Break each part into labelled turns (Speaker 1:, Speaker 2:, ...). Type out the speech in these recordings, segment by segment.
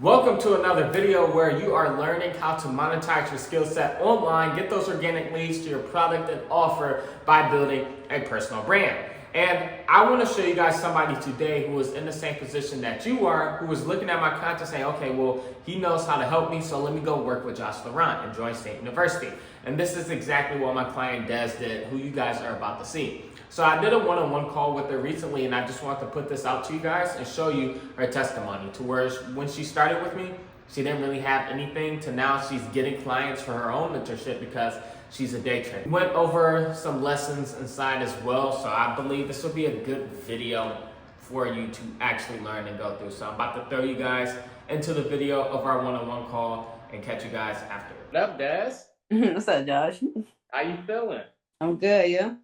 Speaker 1: Welcome to another video where you are learning how to monetize your skill set online, get those organic leads to your product and offer by building a personal brand. And I want to show you guys somebody today who is in the same position that you are, who is looking at my content saying, okay, well, he knows how to help me, so let me go work with Josh Laurent and join State University. And this is exactly what my client Des did, who you guys are about to see. So I did a one-on-one call with her recently, and I just want to put this out to you guys and show you her testimony to where when she started with me, she didn't really have anything to now she's getting clients for her own mentorship because she's a day trader. We went over some lessons inside as well, so I believe this will be a good video for you to actually learn and go through. So I'm about to throw you guys into the video of our one-on-one call and catch you guys after. What up, Des?
Speaker 2: What's up, Josh?
Speaker 1: How you feeling?
Speaker 2: I'm good, yeah?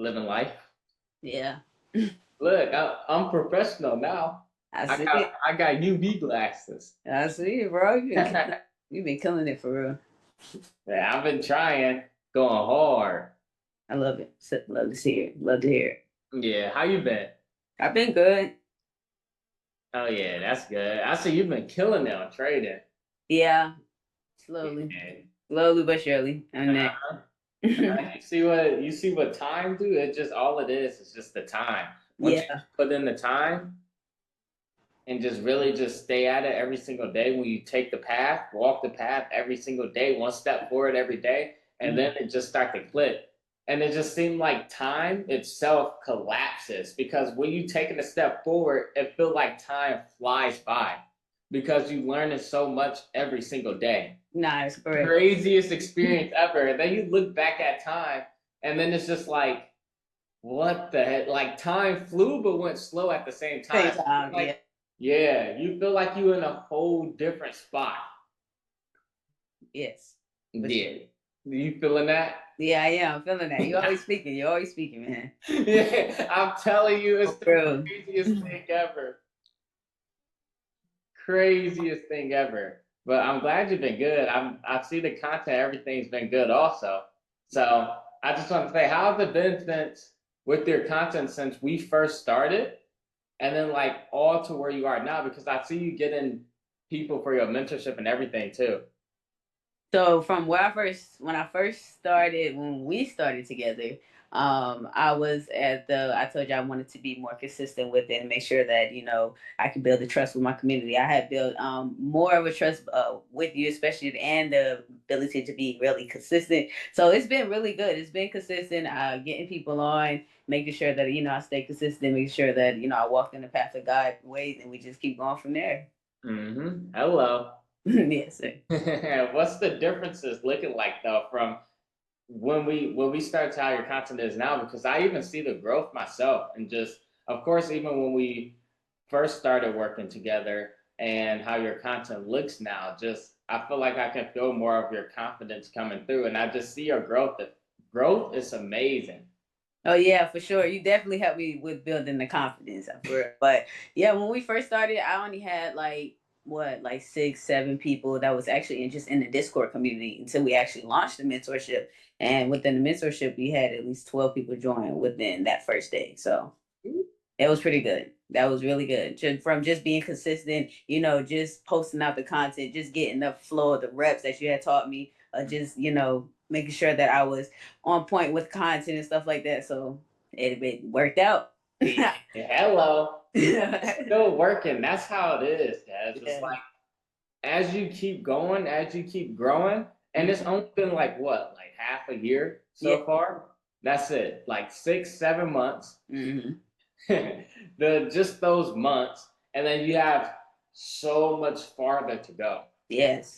Speaker 1: Living life?
Speaker 2: Yeah.
Speaker 1: Look, I'm professional now.
Speaker 2: I see it.
Speaker 1: I got UV glasses.
Speaker 2: I see it, bro. You been killing it for real.
Speaker 1: Yeah, I've been trying, going hard.
Speaker 2: I love it. Love to see it. Love to hear it.
Speaker 1: Yeah, how you been?
Speaker 2: I've been good.
Speaker 1: Oh yeah, that's good. I see you've been killing it on trading.
Speaker 2: Yeah. Slowly.
Speaker 1: Yeah.
Speaker 2: Slowly but surely. And then
Speaker 1: You see what time do? It just all it is just the time. Once you put in the time and just really just stay at it every single day, when you take the path, walk the path every single day, one step forward every day, and then it just start to click. And it just seemed like time itself collapses because when you taking a step forward, it feel like time flies by because you learning so much every single day.
Speaker 2: Nice, correct.
Speaker 1: Craziest experience ever. And then you look back at time, and then it's just like, what the heck? Like time flew but went slow at the same time.
Speaker 2: Same time,
Speaker 1: like, yeah, you feel like you in a whole different spot.
Speaker 2: Yes.
Speaker 1: Yeah. You feeling that?
Speaker 2: Yeah, I am feeling that. You're always speaking. You're always speaking, man.
Speaker 1: Yeah, I'm telling you, it's the craziest thing ever. Craziest thing ever. But I'm glad you've been good. I see the content, everything's been good also. So I just want to say, how has it been since with your content since we first started? And then like all to where you are now, because I see you getting people for your mentorship and everything too.
Speaker 2: So from when I first started, when we started together, I was I told you I wanted to be more consistent with it and make sure that, I could build the trust with my community. I had built more of a trust with you, especially, and the ability to be really consistent. So it's been really good. It's been consistent, getting people on, making sure that, I stay consistent, making sure that, I walk in the path of God ways, and we just keep going from there.
Speaker 1: Mm-hmm. Hello.
Speaker 2: Yes, sir.
Speaker 1: What's the differences looking like though from when we started to how your content is now? Because I even see the growth myself, and just of course even when we first started working together and how your content looks now, just I feel like I can feel more of your confidence coming through, and I just see your growth. The growth is amazing.
Speaker 2: Oh yeah, for sure. You definitely helped me with building the confidence. But yeah, when we first started, I only had like 6, 7 people that was actually just in the Discord community until we actually launched the mentorship. And within the mentorship, we had at least 12 people join within that first day. So it was pretty good. That was really good. From just being consistent, just posting out the content, just getting the flow of the reps that you had taught me, just, making sure that I was on point with content and stuff like that. So it worked out.
Speaker 1: Hello. Still working. That's how it is, guys. Yeah. It's like as you keep going, as you keep growing, and it's only been like what, like half a year so far. That's it. Like 6, 7 months. Mm-hmm. Just those months, and then you have so much farther to go.
Speaker 2: Yes.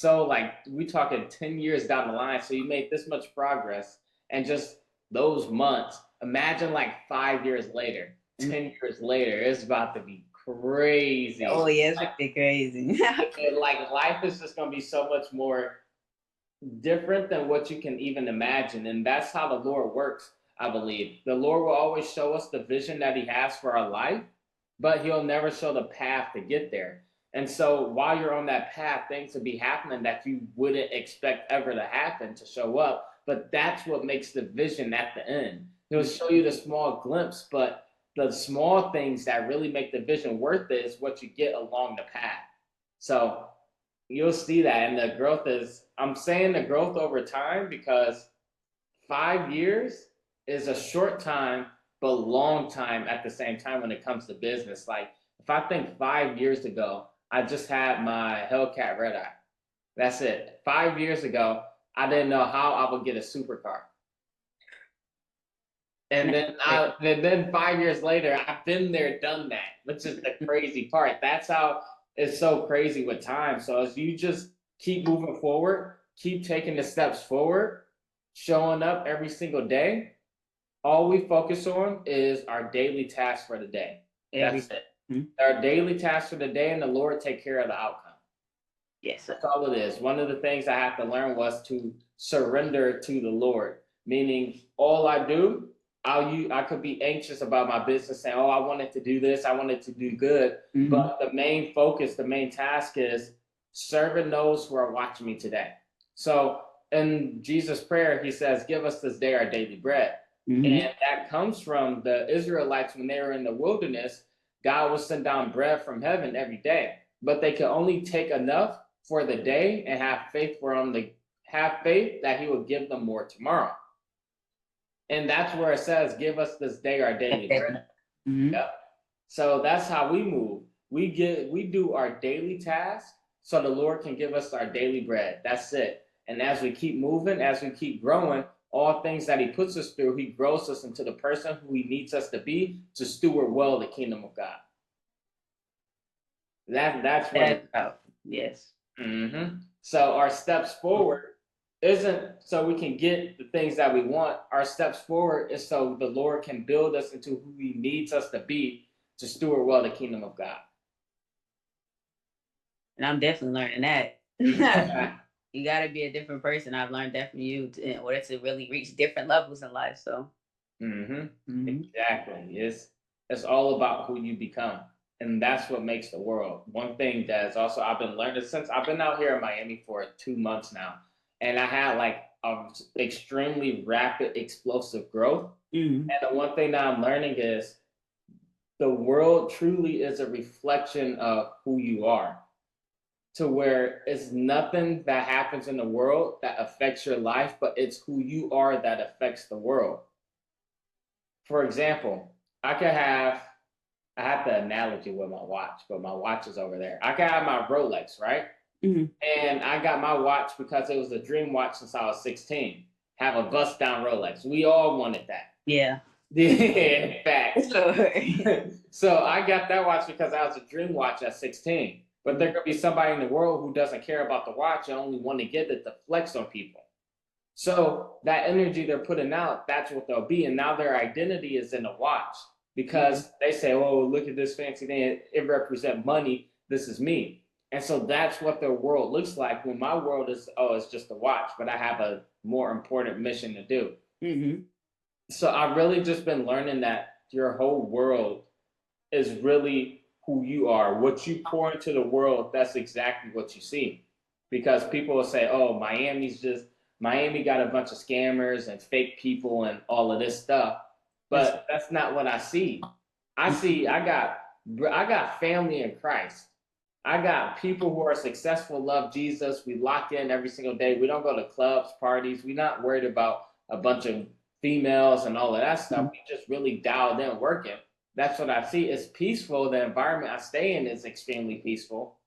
Speaker 1: Like we talking 10 years down the line. So you made this much progress, and just those months. Imagine like 5 years later, 10 years later, it's about to be crazy.
Speaker 2: Oh yeah, it's gonna be crazy.
Speaker 1: Like life is just gonna be so much more different than what you can even imagine, and that's how the Lord works. I believe the Lord will always show us the vision that He has for our life, but He'll never show the path to get there. And so while you're on that path, things will be happening that you wouldn't expect ever to happen to show up. But that's what makes the vision at the end. He'll show you the small glimpse, but the small things that really make the vision worth it is what you get along the path. So you'll see that. And the growth is, I'm saying the growth over time because 5 years is a short time, but long time at the same time when it comes to business. Like if I think 5 years ago, I just had my Hellcat Red Eye. That's it. 5 years ago, I didn't know how I would get a supercar. And then 5 years later, I've been there, done that, which is the crazy part. That's how it's so crazy with time. So as you just keep moving forward, keep taking the steps forward, showing up every single day, all we focus on is our daily task for the day. That's it.
Speaker 2: Mm-hmm.
Speaker 1: Our daily task for the day, and the Lord take care of the outcome.
Speaker 2: Yes, sir.
Speaker 1: That's all it is. One of the things I have to learn was to surrender to the Lord, meaning all I do, I could be anxious about my business, saying, "Oh, I wanted to do this, I wanted to do good," but the main focus, the main task is serving those who are watching me today. So in Jesus' prayer, he says, "Give us this day our daily bread," and that comes from the Israelites when they were in the wilderness. God will send down bread from heaven every day, but they could only take enough for the day and have faith for them to have faith that he will give them more tomorrow. And that's where it says, "Give us this day our daily bread." Yep. So that's how we move. We do our daily task so the Lord can give us our daily bread. That's it. And as we keep moving, as we keep growing, all things that he puts us through, he grows us into the person who he needs us to be to steward well the kingdom of God. That's what
Speaker 2: yes.
Speaker 1: So our steps forward isn't so we can get the things that we want. Our steps forward is so the Lord can build us into who he needs us to be to steward well the kingdom of God.
Speaker 2: And I'm definitely learning that. You got to be a different person. I've learned that from you in order to really reach different levels in life. So,
Speaker 1: exactly. It's all about who you become. And that's what makes the world. One thing that's also I've been learning since I've been out here in Miami for 2 months now, and I had like extremely rapid, explosive growth. And the one thing that I'm learning is the world truly is a reflection of who you are. To where it's nothing that happens in the world that affects your life, but it's who you are that affects the world. For example, I have the analogy with my watch, but my watch is over there. I can have my Rolex, right? And I got my watch because it was a dream watch since I was 16. Have a bust down Rolex. We all wanted that.
Speaker 2: Yeah.
Speaker 1: In fact. So I got that watch because I was a dream watch at 16. But there could be somebody in the world who doesn't care about the watch and only want to get it to flex on people. So that energy they're putting out, that's what they'll be. And now their identity is in the watch because they say, "Oh, look at this fancy thing. It represents money. This is me." And so that's what their world looks like when my world is, "Oh, it's just a watch, but I have a more important mission to do." So I've really just been learning that your whole world is really who you are. What you pour into the world, that's exactly what you see. Because people will say, "Oh, Miami got a bunch of scammers and fake people and all of this stuff." But that's not what I see. I got family in Christ. I got people who are successful, love Jesus. We lock in every single day. We don't go to clubs, parties. We're not worried about a bunch of females and all of that stuff. We just really dialed in working. That's what I see. It's peaceful. The environment I stay in is extremely peaceful.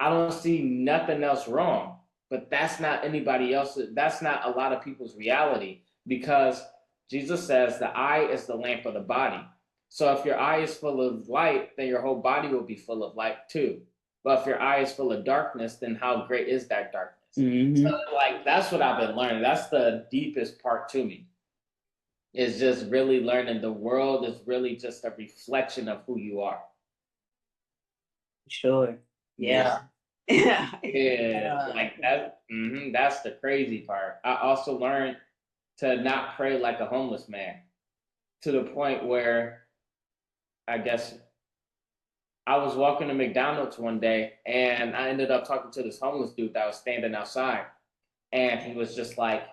Speaker 1: I don't see nothing else wrong. But that's not anybody else. That's not a lot of people's reality because Jesus says the eye is the lamp of the body. So if your eye is full of light, then your whole body will be full of light too. But if your eye is full of darkness, then how great is that darkness? So like that's what I've been learning. That's the deepest part to me. Is just really learning the world is really just a reflection of who you are.
Speaker 2: Sure. Yeah.
Speaker 1: Yeah, like that. That's the crazy part. I also learned to not pray like a homeless man to the point where I guess I was walking to McDonald's one day and I ended up talking to this homeless dude that was standing outside. And he was just like,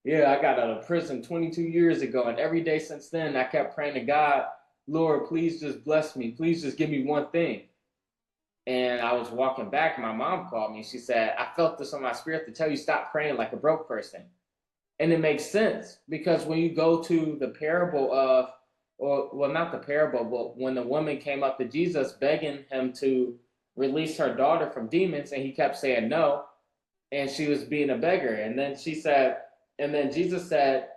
Speaker 1: "Yeah, I got out of prison 22 years ago. And every day since then, I kept praying to God, Lord, please just bless me. Please just give me one thing." And I was walking back, and my mom called me. She said, I felt this on my spirit to tell you stop praying like a broke person. And it makes sense because when you go to the parable of, or well, not the parable, but when the woman came up to Jesus begging him to release her daughter from demons, and he kept saying no, and she was being a beggar. And then she said, and then Jesus said,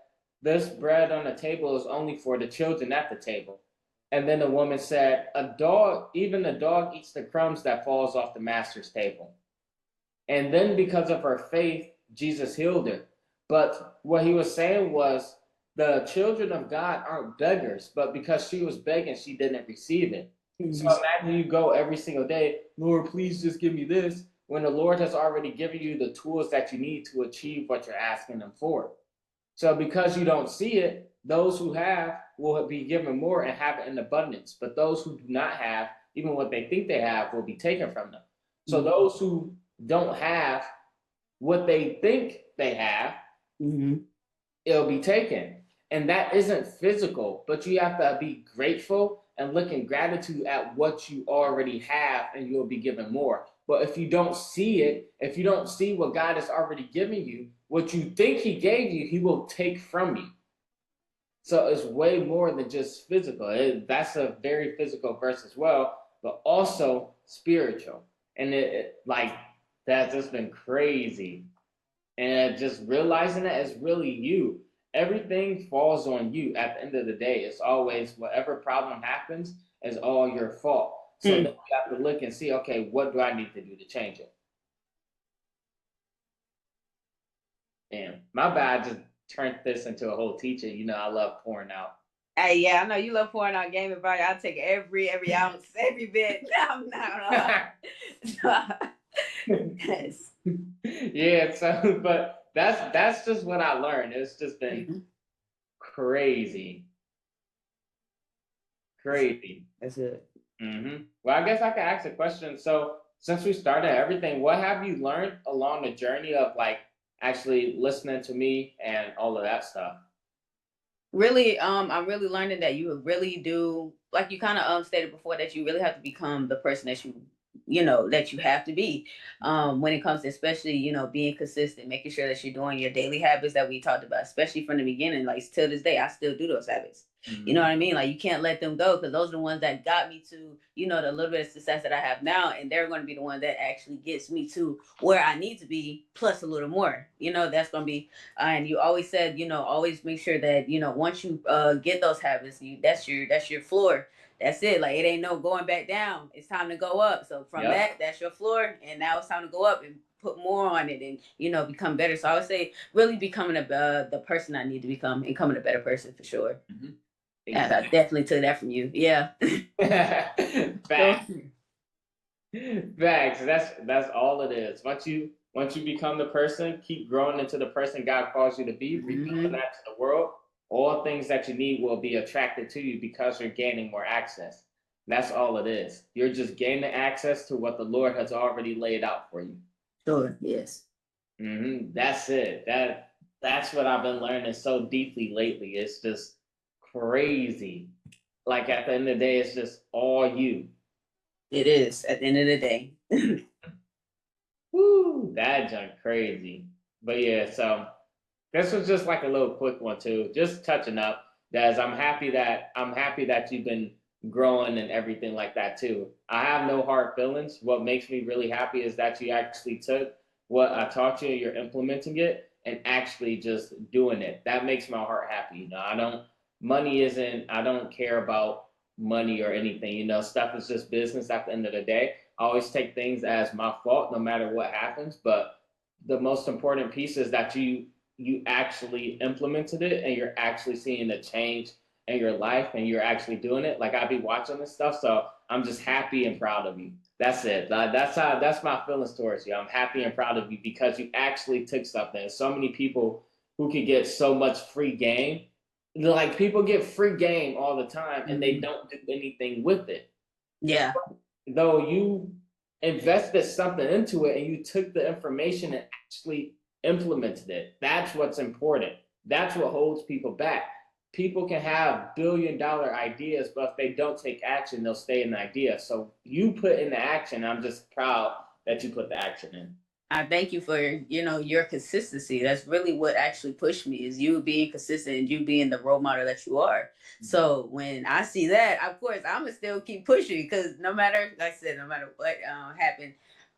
Speaker 1: this bread on the table is only for the children at the table. And then the woman said, a dog, even a dog eats the crumbs that falls off the master's table. And then because of her faith, Jesus healed her. But what he was saying was the children of God aren't beggars, but because she was begging, she didn't receive it. So imagine you go every single day, Lord, please just give me this, when the Lord has already given you the tools that you need to achieve what you're asking him for. So because you don't see it, those who have will be given more and have it in abundance. But those who do not have, even what they think they have, will be taken from them. So those who don't have what they think they have, it'll be taken. And that isn't physical, but you have to be grateful and look in gratitude at what you already have, and you'll be given more. But if you don't see it, if you don't see what God has already given you, what you think he gave you, he will take from you. So it's way more than just physical. That's a very physical verse as well, but also spiritual. And like that's just been crazy. And just realizing that is really you. Everything falls on you at the end of the day. It's always whatever problem happens is all your fault. So then you have to look and see, okay, what do I need to do to change it? Damn, my bad. I just turned this into a whole teaching. You know, I love pouring out.
Speaker 2: Hey, yeah, I know you love pouring out game advice. I'll take every ounce, every bit. I'm not. Yes.
Speaker 1: Yeah, so but that's just what I learned. It's just been crazy. Crazy.
Speaker 2: That's it.
Speaker 1: Well, I guess I could ask a question. So since we started everything, what have you learned along the journey of like actually listening to me and all of that stuff?
Speaker 2: Really, I'm really learning that you really do, like you kind of stated before, that you really have to become the person that that you have to be, when it comes to, especially, being consistent, making sure that you're doing your daily habits that we talked about, especially from the beginning. Like till this day, I still do those habits. You know what I mean? Like you can't let them go, because those are the ones that got me to, the little bit of success that I have now, and they're going to be the one that actually gets me to where I need to be, plus a little more. That's going to be. And you always said, always make sure that, once you get those habits, that's your floor. That's it. Like it ain't no going back down. It's time to go up. So from that's your floor, and now it's time to go up and put more on it, and become better. So I would say really becoming the person I need to become, and becoming a better person for sure. Yeah, I definitely took that from you. Yeah.
Speaker 1: Facts. Facts. That's all it is. Once you become the person, keep growing into the person God calls you to be, revealing that to the world. All things that you need will be attracted to you because you're gaining more access. That's all it is. You're just gaining access to what the Lord has already laid out for you.
Speaker 2: Sure. Yes.
Speaker 1: That's it. That's what I've been learning so deeply lately. It's just crazy. Like at the end of the day, it's just all you.
Speaker 2: It is at the end of the day.
Speaker 1: Woo, that junk crazy. But yeah, so this was just like a little quick one too, just touching up. As I'm happy that you've been growing and everything like that too. I have no hard feelings. What makes me really happy is that you actually took what I taught you, you're implementing it, and actually just doing it. That makes my heart happy. I don't care about money or anything. Stuff is just business at the end of the day. I always take things as my fault no matter what happens, but the most important piece is that you actually implemented it and you're actually seeing a change in your life and you're actually doing it. Like I be watching this stuff, so I'm just happy and proud of you. That's it. That's my feelings towards you. I'm happy and proud of you because you actually took something. So many people who could get so much free game, like people get free game all the time and they don't do anything with it.
Speaker 2: Yeah.
Speaker 1: Though you invested something into it and you took the information and actually implemented it. That's what's important. That's what holds people back. people can have billion-dollar ideas, but if they don't take action, they'll stay in the idea. So you put in the action. I'm just proud that you put the action in.
Speaker 2: I thank you for your consistency. That's really what actually pushed me, is you being consistent and you being the role model that you are. So when I see that, of course, I'm gonna still keep pushing, because no matter, like I said, no matter what happened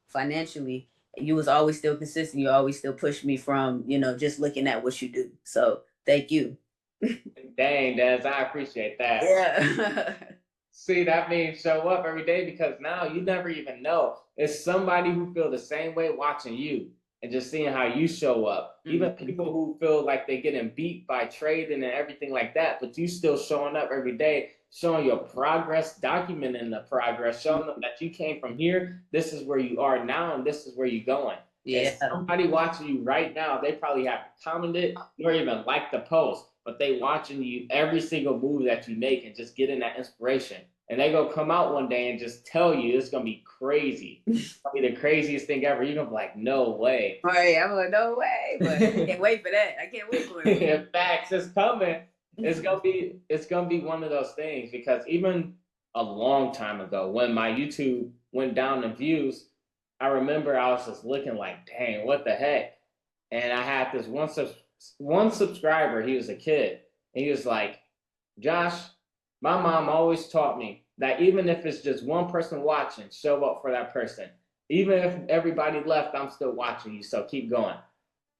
Speaker 2: financially, you was always still consistent. You always still push me from just looking at what you do. So thank you.
Speaker 1: Dang, Des, I appreciate that.
Speaker 2: Yeah.
Speaker 1: See, that means show up every day, because now you never even know. It's somebody who feel the same way watching you and just seeing how you show up. Even people who feel like they getting beat by trading and everything like that, but you still showing up every day, showing your progress, documenting the progress, showing them that you came from here, this is where you are now, and this is where you're going.
Speaker 2: Yeah.
Speaker 1: And somebody watching you right now, they probably haven't commented nor even liked the post, but they watching you every single move that you make and just getting that inspiration. And they go come out one day and just tell you it's gonna be crazy. It's gonna be the craziest thing ever. You're gonna be like, no way.
Speaker 2: Right, I'm like, no way, but I can't wait for that. I can't wait for it.
Speaker 1: In fact, it's coming. It's gonna be one of those things, because even a long time ago, when my YouTube went down in views, I remember I was just looking like, dang, what the heck? And I had this one subscriber. He was a kid, and he was like, Josh, my mom always taught me that even if it's just one person watching, show up for that person. Even if everybody left, I'm still watching you, so keep going.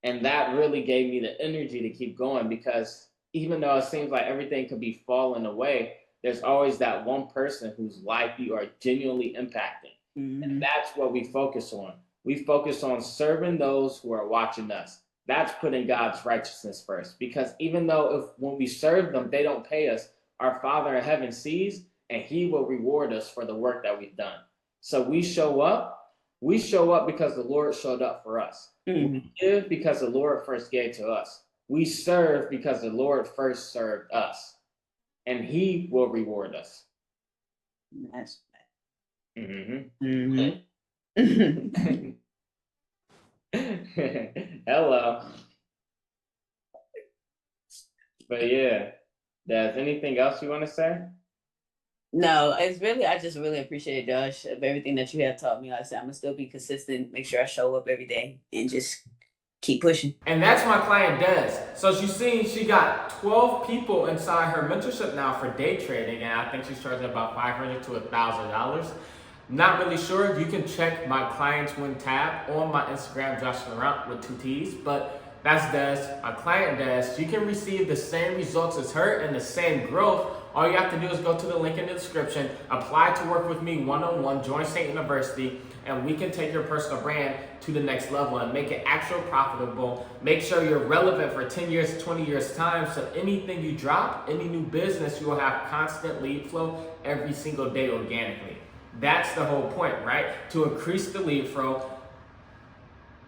Speaker 1: And that really gave me the energy to keep going, because even though it seems like everything could be falling away, there's always that one person whose life you are genuinely impacting. And that's what we focus on. We focus on serving those who are watching us. That's putting God's righteousness first. Because even though when we serve them, they don't pay us, our Father in heaven sees, and he will reward us for the work that we've done. So we show up because the Lord showed up for us. We give because the Lord first gave to us. We serve because the Lord first served us. And he will reward us.
Speaker 2: That's
Speaker 1: Hello. But yeah, there's anything else you want to say?
Speaker 2: No, I just really appreciate it, Josh, of everything that you have taught me. Like I said, I'm gonna still be consistent, make sure I show up every day, and just keep pushing.
Speaker 1: And that's my client Des. So as you see, she got 12 people inside her mentorship now for day trading, and I think she's charging about $500 to $1,000. Not really sure. You can check my clients win tab on my Instagram, Josh Laurent with 2 T's, but that's Des, my client Des. You can receive the same results as her and the same growth. All you have to do is go to the link in the description, apply to work with me one-on-one, join State University, and we can take your personal brand to the next level and make it actual profitable. Make sure you're relevant for 10 years, 20 years time, so anything you drop, any new business, you will have constant lead flow every single day organically. That's the whole point, right? To increase the lead flow,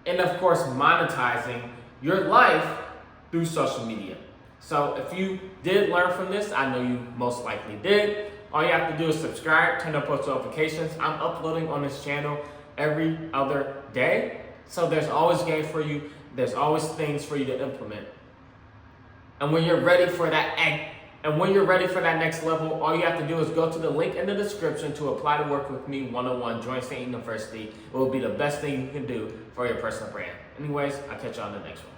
Speaker 1: and of course, monetizing your life through social media. So if you did learn from this, I know you most likely did. All you have to do is subscribe, turn on post notifications. I'm uploading on this channel every other day. So there's always game for you. There's always things for you to implement. And when you're ready for that next level, all you have to do is go to the link in the description to apply to work with me one-on-one, join State University. It will be the best thing you can do for your personal brand. Anyways, I'll catch you on the next one.